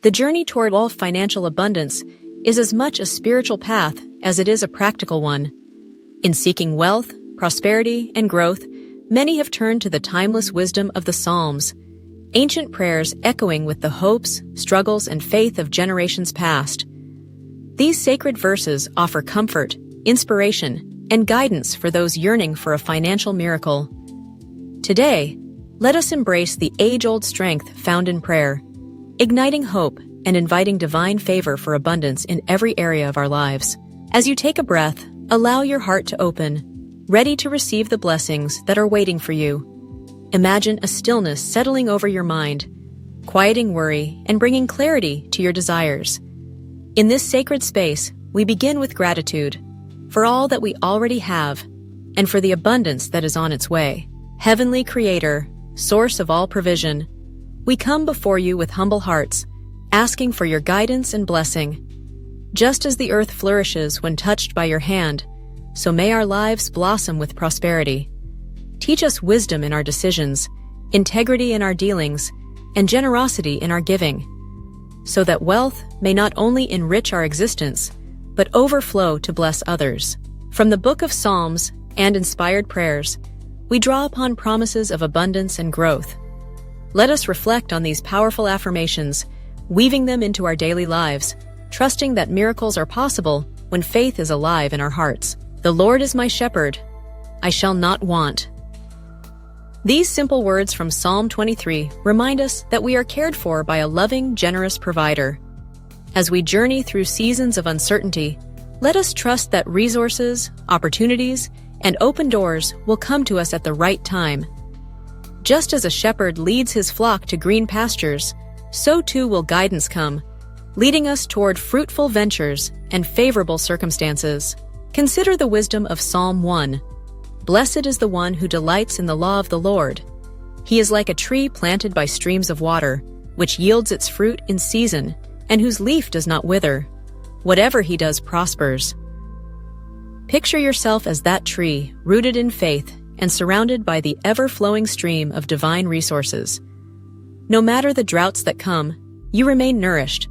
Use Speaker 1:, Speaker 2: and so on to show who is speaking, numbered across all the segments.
Speaker 1: The journey toward all financial abundance is as much a spiritual path as it is a practical one. In seeking wealth, prosperity, and growth, many have turned to the timeless wisdom of the Psalms, ancient prayers echoing with the hopes, struggles, and faith of generations past. These sacred verses offer comfort, inspiration, and guidance for those yearning for a financial miracle. Today, let us embrace the age-old strength found in prayer, igniting hope and inviting divine favor for abundance in every area of our lives. As you take a breath, allow your heart to open, ready to receive the blessings that are waiting for you. Imagine a stillness settling over your mind, quieting worry and bringing clarity to your desires. In this sacred space, we begin with gratitude for all that we already have and for the abundance that is on its way. Heavenly Creator, source of all provision, we come before you with humble hearts, asking for your guidance and blessing. Just as the earth flourishes when touched by your hand, so may our lives blossom with prosperity. Teach us wisdom in our decisions, integrity in our dealings, and generosity in our giving, so that wealth may not only enrich our existence, but overflow to bless others. From the Book of Psalms and inspired prayers, we draw upon promises of abundance and growth. Let us reflect on these powerful affirmations, weaving them into our daily lives, trusting that miracles are possible when faith is alive in our hearts. The Lord is my shepherd, I shall not want. These simple words from Psalm 23 remind us that we are cared for by a loving, generous provider. As we journey through seasons of uncertainty, let us trust that resources, opportunities, and open doors will come to us at the right time. Just as a shepherd leads his flock to green pastures, so too will guidance come, leading us toward fruitful ventures and favorable circumstances. Consider the wisdom of Psalm 1. Blessed is the one who delights in the law of the Lord. He is like a tree planted by streams of water, which yields its fruit in season, and whose leaf does not wither. Whatever he does prospers. Picture yourself as that tree, rooted in faith and surrounded by the ever-flowing stream of divine resources. No matter the droughts that come, you remain nourished,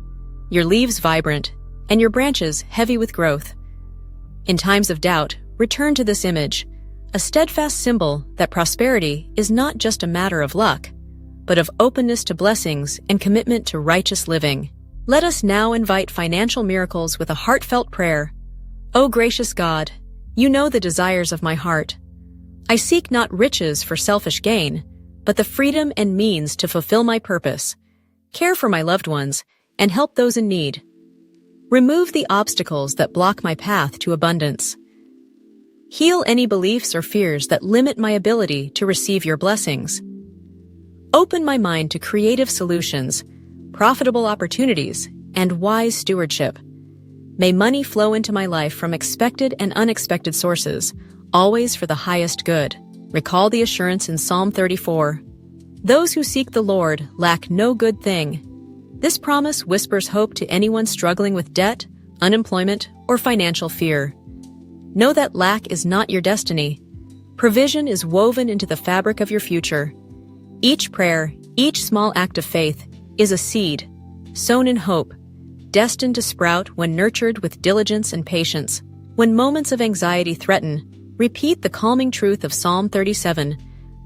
Speaker 1: your leaves vibrant, and your branches heavy with growth. In times of doubt, return to this image, a steadfast symbol that prosperity is not just a matter of luck, but of openness to blessings and commitment to righteous living. Let us now invite financial miracles with a heartfelt prayer. O gracious God, you know the desires of my heart. I seek not riches for selfish gain, but the freedom and means to fulfill my purpose, care for my loved ones, and help those in need. Remove the obstacles that block my path to abundance. Heal any beliefs or fears that limit my ability to receive your blessings. Open my mind to creative solutions, profitable opportunities, and wise stewardship. May money flow into my life from expected and unexpected sources, always for the highest good. Recall the assurance in Psalm 34. Those who seek the Lord lack no good thing. This promise whispers hope to anyone struggling with debt, unemployment, or financial fear. Know that lack is not your destiny. Provision is woven into the fabric of your future. Each prayer, each small act of faith, is a seed, sown in hope, destined to sprout when nurtured with diligence and patience. When moments of anxiety threaten, repeat the calming truth of Psalm 37.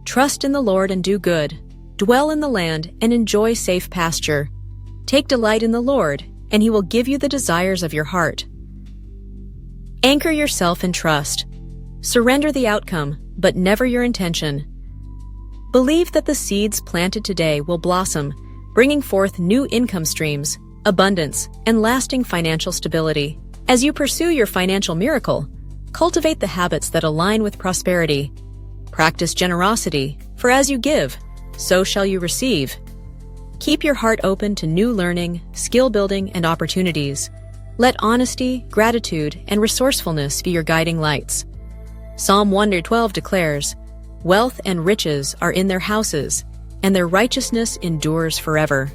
Speaker 1: Trust in the Lord and do good. Dwell in the land and enjoy safe pasture. Take delight in the Lord, and he will give you the desires of your heart. Anchor yourself in trust. Surrender the outcome, but never your intention. Believe that the seeds planted today will blossom, bringing forth new income streams, abundance, and lasting financial stability. As you pursue your financial miracle, cultivate the habits that align with prosperity. Practice generosity, for as you give, so shall you receive. Keep your heart open to new learning, skill building, and opportunities. Let honesty, gratitude, and resourcefulness be your guiding lights. Psalm 112 declares, "Wealth and riches are in their houses, and their righteousness endures forever."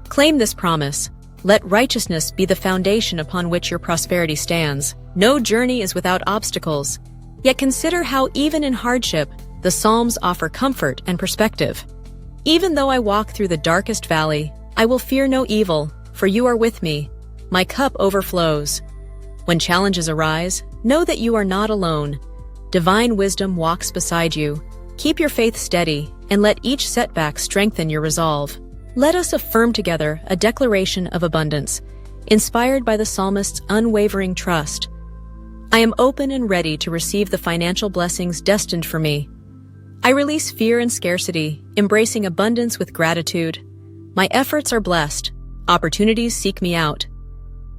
Speaker 1: Claim this promise. Let righteousness be the foundation upon which your prosperity stands. No journey is without obstacles, yet consider how even in hardship, the Psalms offer comfort and perspective. Even though I walk through the darkest valley, I will fear no evil, for you are with me. My cup overflows. When challenges arise, know that you are not alone. Divine wisdom walks beside you. Keep your faith steady, and let each setback strengthen your resolve. Let us affirm together a declaration of abundance, inspired by the psalmist's unwavering trust. I am open and ready to receive the financial blessings destined for me. I release fear and scarcity, embracing abundance with gratitude. My efforts are blessed. Opportunities seek me out.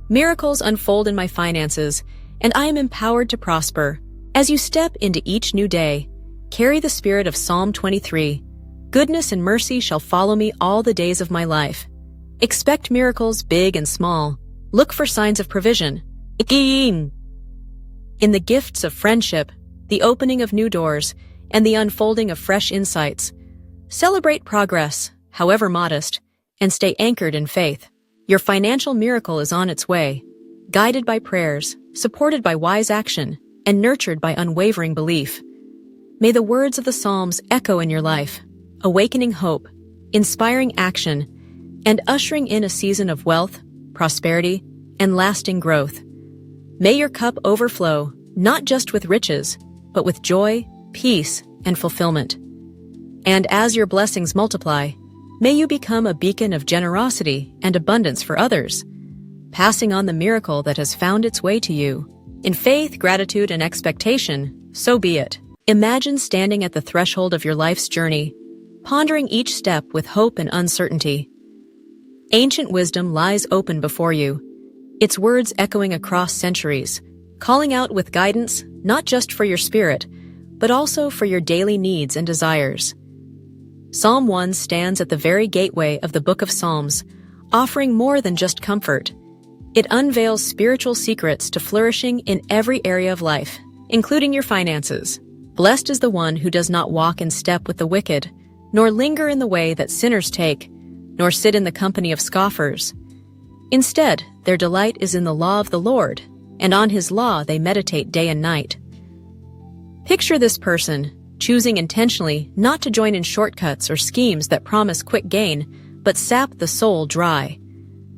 Speaker 1: Miracles unfold in my finances, and I am empowered to prosper. As you step into each new day, carry the spirit of Psalm 23. Goodness and mercy shall follow me all the days of my life. Expect miracles big and small. Look for signs of provision. In the gifts of friendship, the opening of new doors, and the unfolding of fresh insights. Celebrate progress, however modest, and stay anchored in faith. Your financial miracle is on its way, guided by prayers, supported by wise action, and nurtured by unwavering belief. May the words of the Psalms echo in your life, awakening hope, inspiring action, and ushering in a season of wealth, prosperity, and lasting growth. May your cup overflow, not just with riches, but with joy, peace, and fulfillment. And as your blessings multiply, may you become a beacon of generosity and abundance for others, passing on the miracle that has found its way to you. In faith, gratitude, and expectation, so be it. Imagine standing at the threshold of your life's journey, pondering each step with hope and uncertainty. Ancient wisdom lies open before you, its words echoing across centuries, calling out with guidance not just for your spirit, but also for your daily needs and desires. Psalm 1 stands at the very gateway of the Book of Psalms, offering more than just comfort. It unveils spiritual secrets to flourishing in every area of life, including your finances. Blessed is the one who does not walk in step with the wicked, nor linger in the way that sinners take, nor sit in the company of scoffers. Instead, their delight is in the law of the Lord, and on his law they meditate day and night. Picture this person, choosing intentionally not to join in shortcuts or schemes that promise quick gain, but sap the soul dry.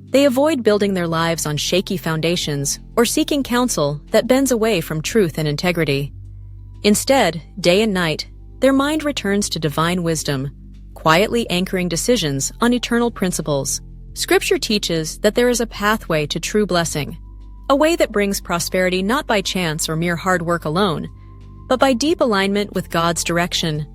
Speaker 1: They avoid building their lives on shaky foundations or seeking counsel that bends away from truth and integrity. Instead, day and night, their mind returns to divine wisdom, quietly anchoring decisions on eternal principles. Scripture teaches that there is a pathway to true blessing, a way that brings prosperity not by chance or mere hard work alone, but by deep alignment with God's direction.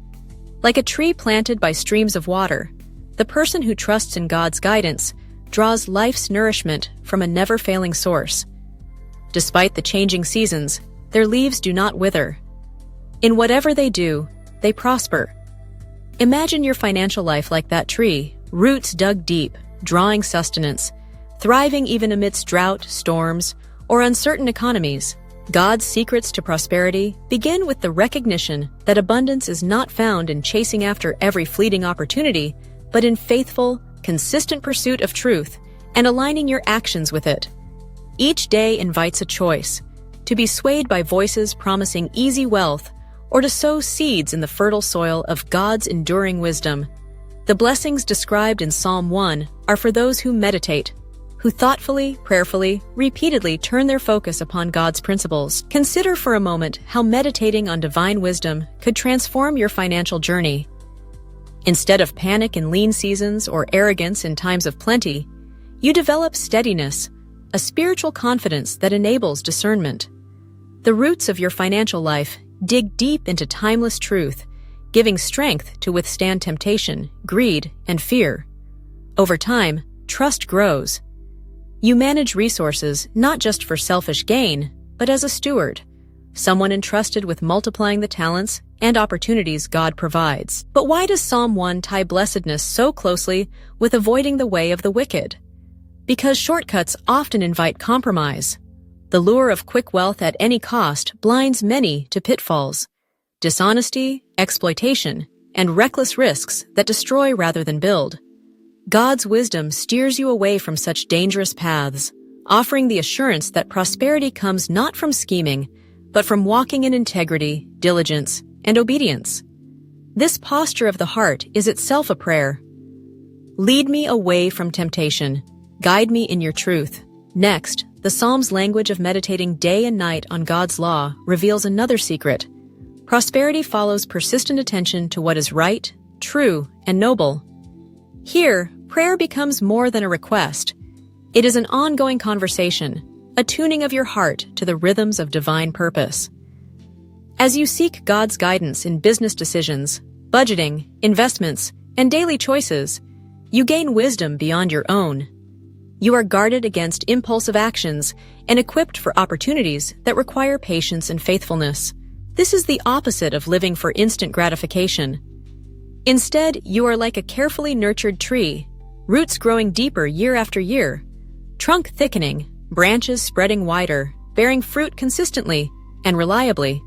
Speaker 1: Like a tree planted by streams of water, the person who trusts in God's guidance draws life's nourishment from a never-failing source. Despite the changing seasons, their leaves do not wither. In whatever they do, they prosper. Imagine your financial life like that tree, roots dug deep, drawing sustenance, thriving even amidst drought, storms, or uncertain economies. God's secrets to prosperity begin with the recognition that abundance is not found in chasing after every fleeting opportunity, but in faithful, consistent pursuit of truth and aligning your actions with it. Each day invites a choice: to be swayed by voices promising easy wealth, or to sow seeds in the fertile soil of God's enduring wisdom. The blessings described in Psalm 1 are for those who meditate, who thoughtfully, prayerfully, repeatedly turn their focus upon God's principles. Consider for a moment how meditating on divine wisdom could transform your financial journey. Instead of panic in lean seasons or arrogance in times of plenty, you develop steadiness, a spiritual confidence that enables discernment. The roots of your financial life dig deep into timeless truth, giving strength to withstand temptation, greed, and fear. Over time, trust grows. You manage resources not just for selfish gain, but as a steward, someone entrusted with multiplying the talents and opportunities God provides. But why does Psalm 1 tie blessedness so closely with avoiding the way of the wicked? Because shortcuts often invite compromise. The lure of quick wealth at any cost blinds many to pitfalls, dishonesty, exploitation, and reckless risks that destroy rather than build. God's wisdom steers you away from such dangerous paths, offering the assurance that prosperity comes not from scheming, but from walking in integrity, diligence, and obedience. This posture of the heart is itself a prayer. Lead me away from temptation. Guide me in your truth. Next, the Psalms' language of meditating day and night on God's law reveals another secret. Prosperity follows persistent attention to what is right, true, and noble. Here, prayer becomes more than a request. It is an ongoing conversation, a tuning of your heart to the rhythms of divine purpose. As you seek God's guidance in business decisions, budgeting, investments, and daily choices, you gain wisdom beyond your own. You are guarded against impulsive actions and equipped for opportunities that require patience and faithfulness. This is the opposite of living for instant gratification. Instead, you are like a carefully nurtured tree, roots growing deeper year after year, trunk thickening, branches spreading wider, bearing fruit consistently and reliably.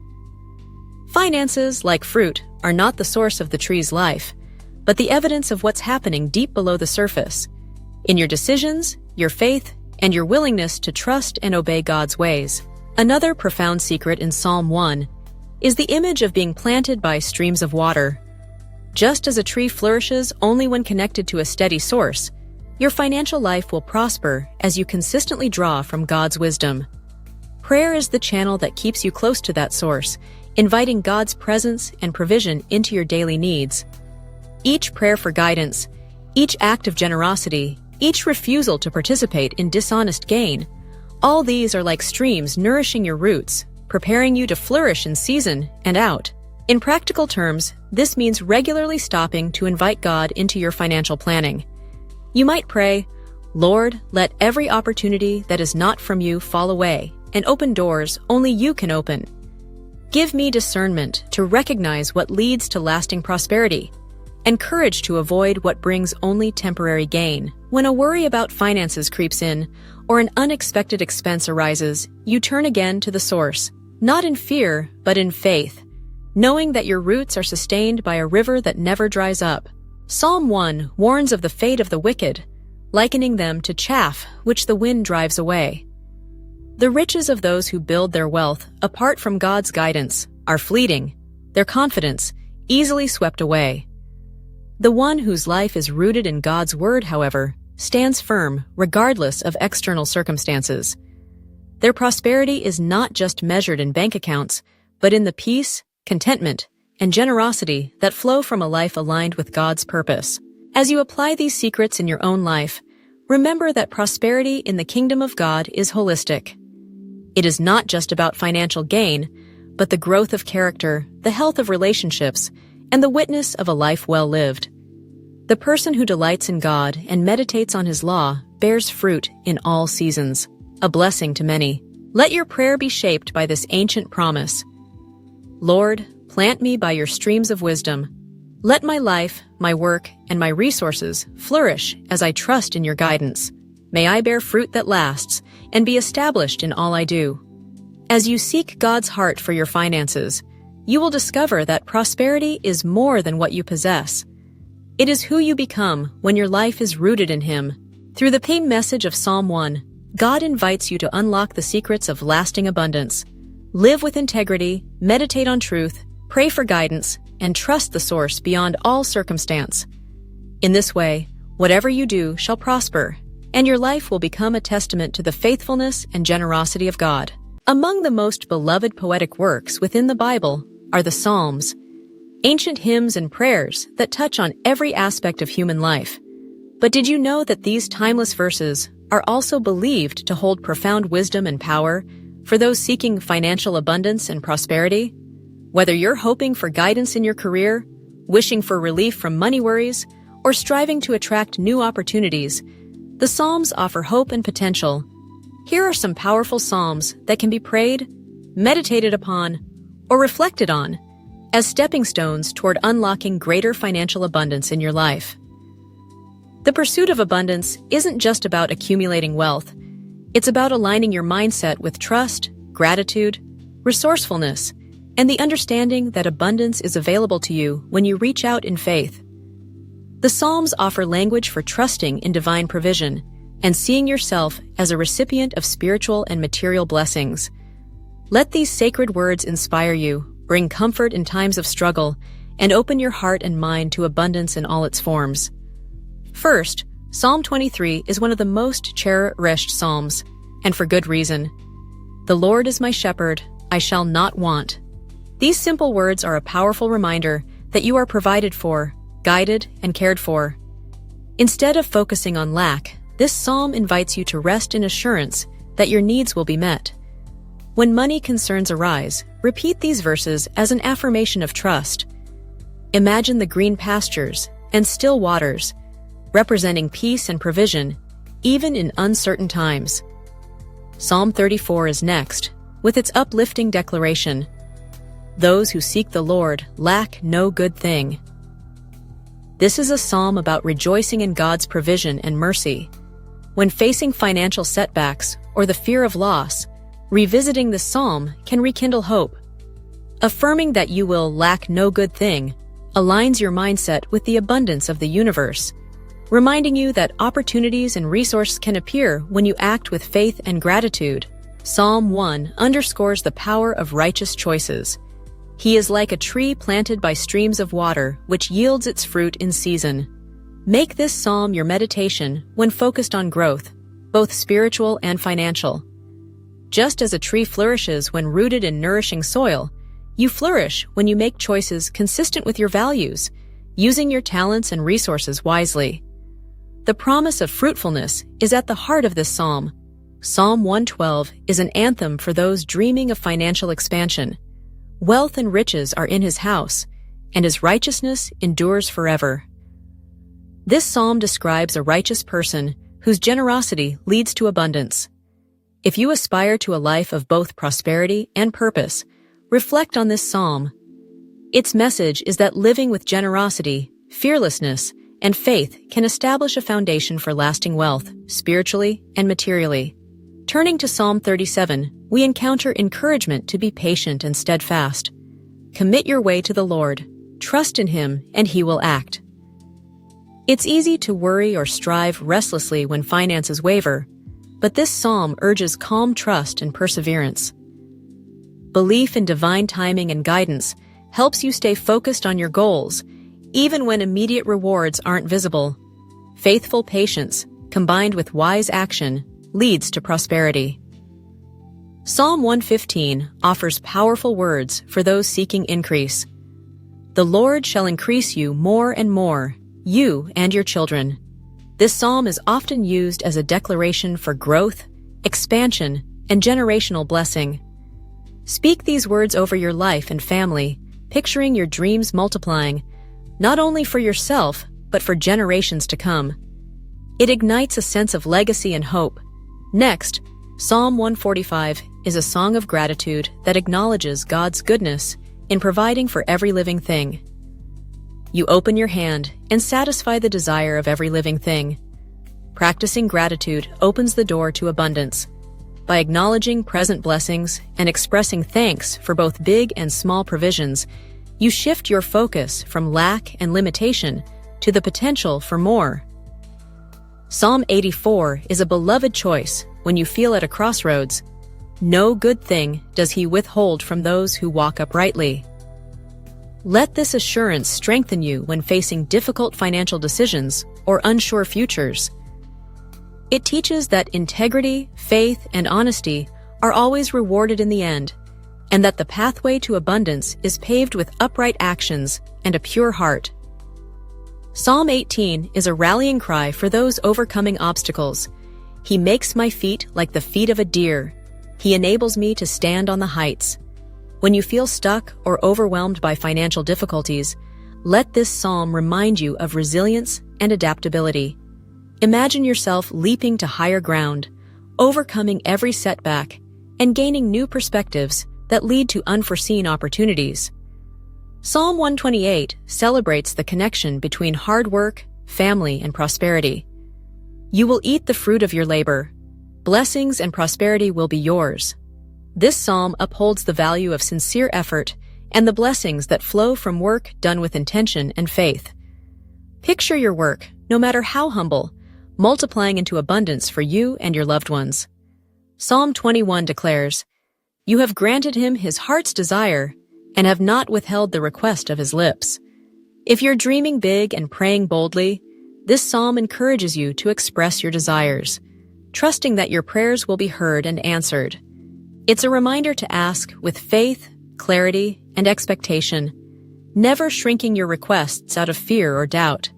Speaker 1: Finances, like fruit, are not the source of the tree's life, but the evidence of what's happening deep below the surface, in your decisions, your faith, and your willingness to trust and obey God's ways. Another profound secret in Psalm 1 is the image of being planted by streams of water. Just as a tree flourishes only when connected to a steady source, your financial life will prosper as you consistently draw from God's wisdom. Prayer is the channel that keeps you close to that source, inviting God's presence and provision into your daily needs. Each prayer for guidance, each act of generosity, each refusal to participate in dishonest gain, all these are like streams nourishing your roots, preparing you to flourish in season and out. In practical terms, this means regularly stopping to invite God into your financial planning. You might pray, "Lord, let every opportunity that is not from you fall away, and open doors only you can open. Give me discernment to recognize what leads to lasting prosperity, and courage to avoid what brings only temporary gain." When a worry about finances creeps in, or an unexpected expense arises, you turn again to the source, not in fear, but in faith, knowing that your roots are sustained by a river that never dries up. Psalm 1 warns of the fate of the wicked, likening them to chaff which the wind drives away. The riches of those who build their wealth apart from God's guidance are fleeting, their confidence easily swept away. The one whose life is rooted in God's word, however, stands firm regardless of external circumstances. Their prosperity is not just measured in bank accounts, but in the peace, contentment, and generosity that flow from a life aligned with God's purpose. As you apply these secrets in your own life, remember that prosperity in the kingdom of God is holistic. It is not just about financial gain, but the growth of character, the health of relationships, and the witness of a life well lived. The person who delights in God and meditates on His law bears fruit in all seasons, a blessing to many. Let your prayer be shaped by this ancient promise. Lord, plant me by your streams of wisdom. Let my life, my work, and my resources flourish as I trust in your guidance. May I bear fruit that lasts and be established in all I do. As you seek God's heart for your finances, you will discover that prosperity is more than what you possess. It is who you become when your life is rooted in Him. Through the plain message of Psalm 1, God invites you to unlock the secrets of lasting abundance. Live with integrity, meditate on truth, pray for guidance, and trust the source beyond all circumstance. In this way, whatever you do shall prosper, and your life will become a testament to the faithfulness and generosity of God. Among the most beloved poetic works within the Bible are the Psalms, ancient hymns and prayers that touch on every aspect of human life. But did you know that these timeless verses are also believed to hold profound wisdom and power for those seeking financial abundance and prosperity? Whether you're hoping for guidance in your career, wishing for relief from money worries, or striving to attract new opportunities, the Psalms offer hope and potential. Here are some powerful psalms that can be prayed, meditated upon, or reflected on as stepping stones toward unlocking greater financial abundance in your life. The pursuit of abundance isn't just about accumulating wealth. It's about aligning your mindset with trust, gratitude, resourcefulness, and the understanding that abundance is available to you when you reach out in faith. The Psalms offer language for trusting in divine provision and seeing yourself as a recipient of spiritual and material blessings. Let these sacred words inspire you, bring comfort in times of struggle, and open your heart and mind to abundance in all its forms. First, Psalm 23 is one of the most cherished psalms, and for good reason. The Lord is my shepherd, I shall not want. These simple words are a powerful reminder that you are provided for, guided, and cared for. Instead of focusing on lack, this psalm invites you to rest in assurance that your needs will be met. When money concerns arise, repeat these verses as an affirmation of trust. Imagine the green pastures and still waters, representing peace and provision, even in uncertain times. Psalm 34 is next, with its uplifting declaration, "Those who seek the Lord lack no good thing." This is a psalm about rejoicing in God's provision and mercy. When facing financial setbacks or the fear of loss, revisiting this psalm can rekindle hope. Affirming that you will lack no good thing aligns your mindset with the abundance of the universe, reminding you that opportunities and resources can appear when you act with faith and gratitude. Psalm 1 underscores the power of righteous choices. He is like a tree planted by streams of water, which yields its fruit in season. Make this psalm your meditation when focused on growth, both spiritual and financial. Just as a tree flourishes when rooted in nourishing soil, you flourish when you make choices consistent with your values, using your talents and resources wisely. The promise of fruitfulness is at the heart of this psalm. Psalm 112 is an anthem for those dreaming of financial expansion. Wealth and riches are in his house, and his righteousness endures forever. This psalm describes a righteous person whose generosity leads to abundance. If you aspire to a life of both prosperity and purpose, reflect on this psalm. Its message is that living with generosity, fearlessness, and faith can establish a foundation for lasting wealth, spiritually and materially. Turning to Psalm 37, we encounter encouragement to be patient and steadfast. Commit your way to the Lord, trust in Him, and He will act. It's easy to worry or strive restlessly when finances waver, but this psalm urges calm trust and perseverance. Belief in divine timing and guidance helps you stay focused on your goals, even when immediate rewards aren't visible. Faithful patience, combined with wise action, leads to prosperity. Psalm 115 offers powerful words for those seeking increase. The Lord shall increase you more and more, you and your children. This psalm is often used as a declaration for growth, expansion, and generational blessing. Speak these words over your life and family, picturing your dreams multiplying, not only for yourself, but for generations to come. It ignites a sense of legacy and hope. Next, Psalm 145 is a song of gratitude that acknowledges God's goodness in providing for every living thing. You open your hand and satisfy the desire of every living thing. Practicing gratitude opens the door to abundance. By acknowledging present blessings and expressing thanks for both big and small provisions, you shift your focus from lack and limitation to the potential for more. Psalm 84 is a beloved choice when you feel at a crossroads. No good thing does He withhold from those who walk uprightly. Let this assurance strengthen you when facing difficult financial decisions or unsure futures. It teaches that integrity, faith, and honesty are always rewarded in the end, and that the pathway to abundance is paved with upright actions and a pure heart. Psalm 18 is a rallying cry for those overcoming obstacles. He makes my feet like the feet of a deer. He enables me to stand on the heights. When you feel stuck or overwhelmed by financial difficulties, let this psalm remind you of resilience and adaptability. Imagine yourself leaping to higher ground, overcoming every setback, and gaining new perspectives that lead to unforeseen opportunities. Psalm 128 celebrates the connection between hard work, family, and prosperity. You will eat the fruit of your labor. Blessings and prosperity will be yours. This psalm upholds the value of sincere effort and the blessings that flow from work done with intention and faith. Picture your work, no matter how humble, multiplying into abundance for you and your loved ones. Psalm 21 declares, "You have granted him his heart's desire and have not withheld the request of his lips." If you're dreaming big and praying boldly, This psalm encourages you to express your desires, trusting that your prayers will be heard and answered. It's a reminder to ask with faith, clarity, and expectation, never shrinking your requests out of fear or doubt.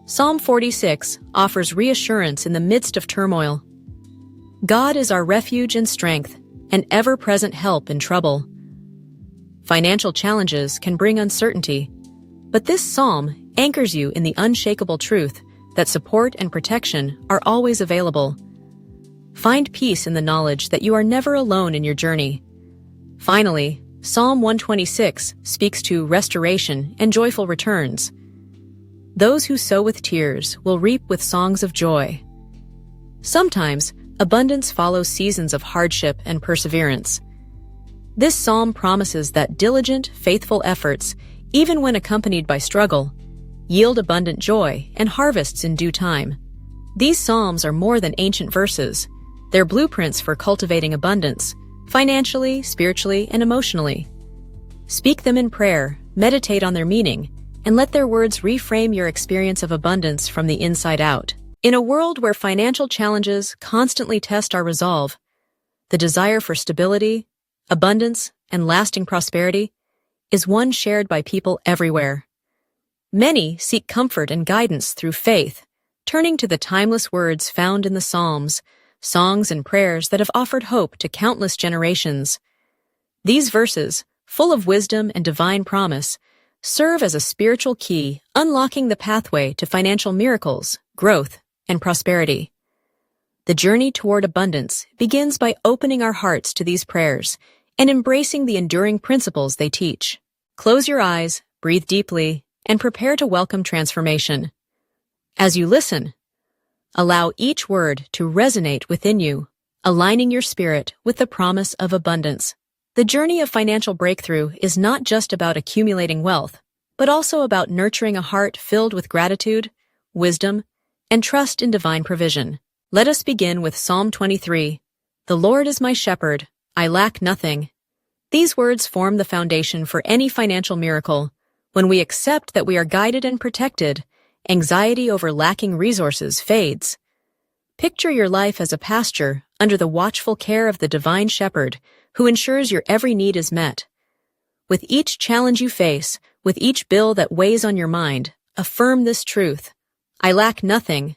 Speaker 1: Psalm 46 offers reassurance in the midst of turmoil. God is our refuge and strength, an ever-present help in trouble. Financial challenges can bring uncertainty, but this psalm anchors you in the unshakable truth that support and protection are always available. Find peace in the knowledge that you are never alone in your journey. Finally, Psalm 126 speaks to restoration and joyful returns. Those who sow with tears will reap with songs of joy. Sometimes, abundance follows seasons of hardship and perseverance. This psalm promises that diligent, faithful efforts, even when accompanied by struggle, yield abundant joy and harvests in due time. These psalms are more than ancient verses. They're blueprints for cultivating abundance, financially, spiritually, and emotionally. Speak them in prayer, meditate on their meaning, and let their words reframe your experience of abundance from the inside out. In a world where financial challenges constantly test our resolve, the desire for stability, abundance, and lasting prosperity is one shared by people everywhere. Many seek comfort and guidance through faith, turning to the timeless words found in the Psalms, songs and prayers that have offered hope to countless generations. These verses, full of wisdom and divine promise, serve as a spiritual key, unlocking the pathway to financial miracles, growth, and prosperity. The journey toward abundance begins by opening our hearts to these prayers and embracing the enduring principles they teach. Close your eyes, breathe deeply, and prepare to welcome transformation. As you listen, allow each word to resonate within you, aligning your spirit with the promise of abundance. The journey of financial breakthrough is not just about accumulating wealth, but also about nurturing a heart filled with gratitude, wisdom, and trust in divine provision. Let us begin with Psalm 23. The Lord is my shepherd, I lack nothing. These words form the foundation for any financial miracle. When we accept that we are guided and protected, anxiety over lacking resources fades. Picture your life as a pasture under the watchful care of the divine shepherd who ensures your every need is met. With each challenge you face, with each bill that weighs on your mind, affirm this truth. I lack nothing.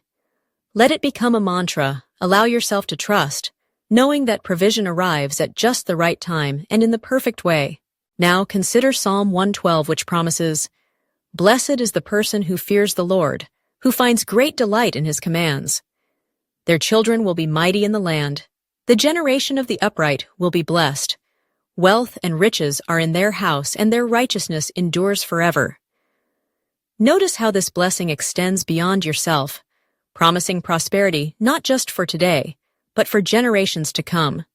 Speaker 1: Let it become a mantra. Allow yourself to trust, knowing that provision arrives at just the right time and in the perfect way. Now consider Psalm 112, which promises, Blessed is the person who fears the Lord, who finds great delight in his commands. Their children will be mighty in the land. The generation of the upright will be blessed. Wealth and riches are in their house, and their righteousness endures forever. Notice how this blessing extends beyond yourself, promising prosperity not just for today, but for generations to come.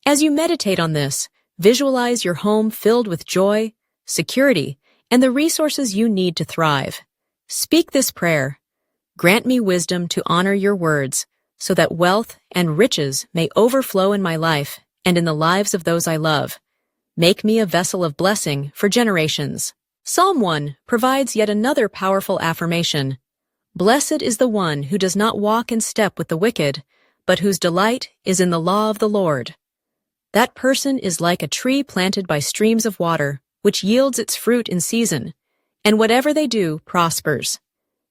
Speaker 1: As you meditate on this, visualize your home filled with joy, security, and the resources you need to thrive. Speak this prayer. Grant me wisdom to honor your words, so that wealth and riches may overflow in my life and in the lives of those I love. Make me a vessel of blessing for generations. Psalm 1 provides yet another powerful affirmation. Blessed is the one who does not walk in step with the wicked, but whose delight is in the law of the Lord. That person is like a tree planted by streams of water, which yields its fruit in season, and whatever they do prospers.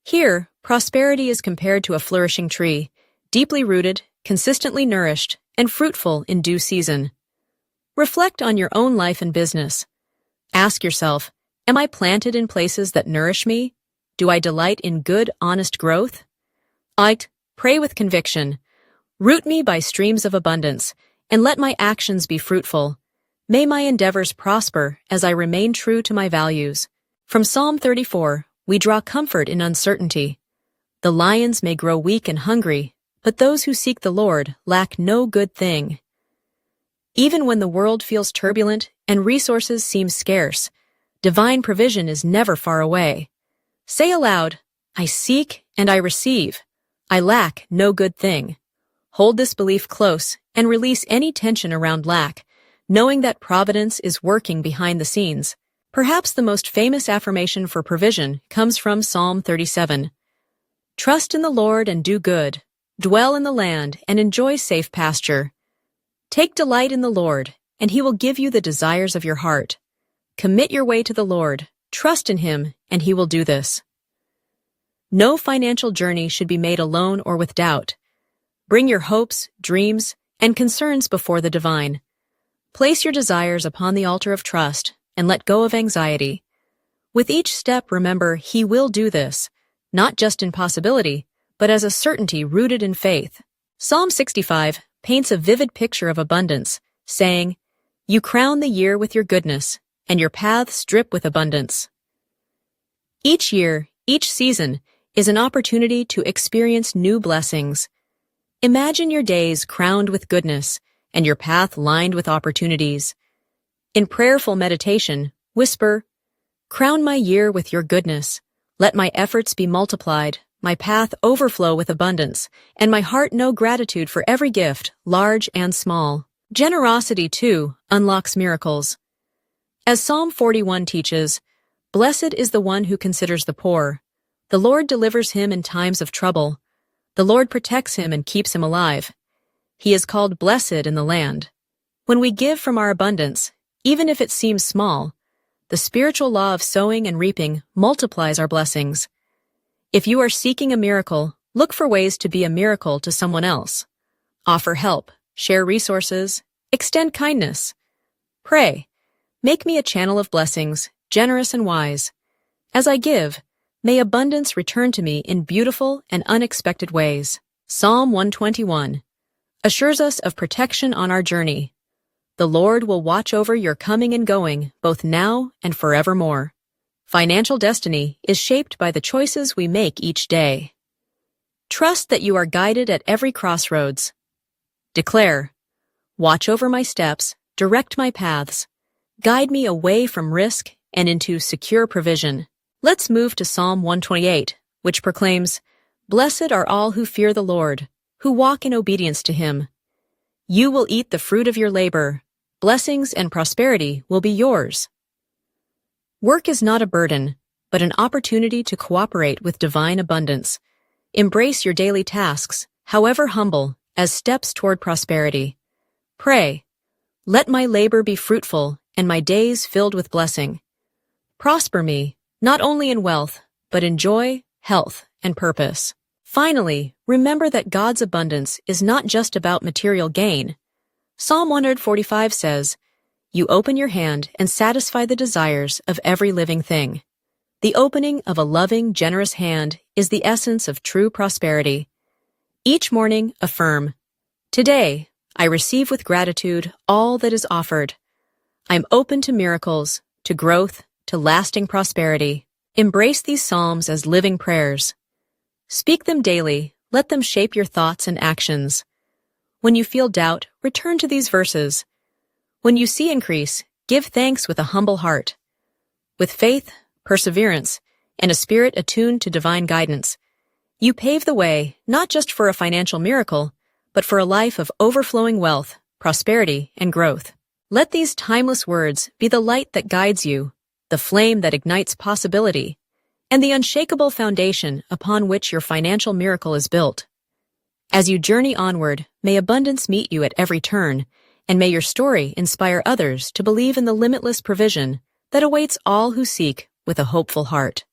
Speaker 1: Here, prosperity is compared to a flourishing tree, deeply rooted, consistently nourished, and fruitful in due season. Reflect on your own life and business. Ask yourself, am I planted in places that nourish me? Do I delight in good, honest growth? Pray with conviction. Root me by streams of abundance, and let my actions be fruitful. May my endeavors prosper as I remain true to my values. From Psalm 34, we draw comfort in uncertainty. The lions may grow weak and hungry, but those who seek the Lord lack no good thing. Even when the world feels turbulent and resources seem scarce, divine provision is never far away. Say aloud, I seek and I receive. I lack no good thing. Hold this belief close and release any tension around lack, knowing that providence is working behind the scenes. Perhaps the most famous affirmation for provision comes from Psalm 37. Trust in the Lord and do good. Dwell in the land and enjoy safe pasture. Take delight in the Lord, and he will give you the desires of your heart. Commit your way to the Lord. Trust in him, and he will do this. No financial journey should be made alone or with doubt. Bring your hopes, dreams, and concerns before the divine. Place your desires upon the altar of trust and let go of anxiety. With each step, remember, he will do this, not just in possibility, but as a certainty rooted in faith. Psalm 65 paints a vivid picture of abundance, saying, "You crown the year with your goodness, and your paths drip with abundance." Each year, each season, is an opportunity to experience new blessings. Imagine your days crowned with goodness and your path lined with opportunities. In prayerful meditation, whisper, "Crown my year with your goodness. Let my efforts be multiplied, my path overflow with abundance, and my heart know gratitude for every gift, large and small." Generosity, too, unlocks miracles. As Psalm 41 teaches, "Blessed is the one who considers the poor. The Lord delivers him in times of trouble. The Lord protects him and keeps him alive. He is called blessed in the land." When we give from our abundance, even if it seems small, the spiritual law of sowing and reaping multiplies our blessings. If you are seeking a miracle, look for ways to be a miracle to someone else. Offer help, share resources, extend kindness. Pray, "Make me a channel of blessings, generous and wise. As I give, may abundance return to me in beautiful and unexpected ways." Psalm 121 assures us of protection on our journey. The Lord will watch over your coming and going, both now and forevermore. Financial destiny is shaped by the choices we make each day. Trust that you are guided at every crossroads. Declare, "Watch over my steps, direct my paths, guide me away from risk and into secure provision." Let's move to Psalm 128, which proclaims, "Blessed are all who fear the Lord, who walk in obedience to him. You will eat the fruit of your labor. Blessings and prosperity will be yours." Work is not a burden, but an opportunity to cooperate with divine abundance. Embrace your daily tasks, however humble, as steps toward prosperity. Pray, "Let my labor be fruitful and my days filled with blessing. Prosper me, not only in wealth, but in joy, health, and purpose." Finally, remember that God's abundance is not just about material gain. Psalm 145 says, "You open your hand and satisfy the desires of every living thing." The opening of a loving, generous hand is the essence of true prosperity. Each morning, affirm, "Today, I receive with gratitude all that is offered. I'm open to miracles, to growth, to lasting prosperity." Embrace these psalms as living prayers. Speak them daily, let them shape your thoughts and actions. When you feel doubt, return to these verses. When you see increase, give thanks with a humble heart. With faith, perseverance, and a spirit attuned to divine guidance, you pave the way not just for a financial miracle, but for a life of overflowing wealth, prosperity, and growth. Let these timeless words be the light that guides you, the flame that ignites possibility, and the unshakable foundation upon which your financial miracle is built. As you journey onward, may abundance meet you at every turn, and may your story inspire others to believe in the limitless provision that awaits all who seek with a hopeful heart.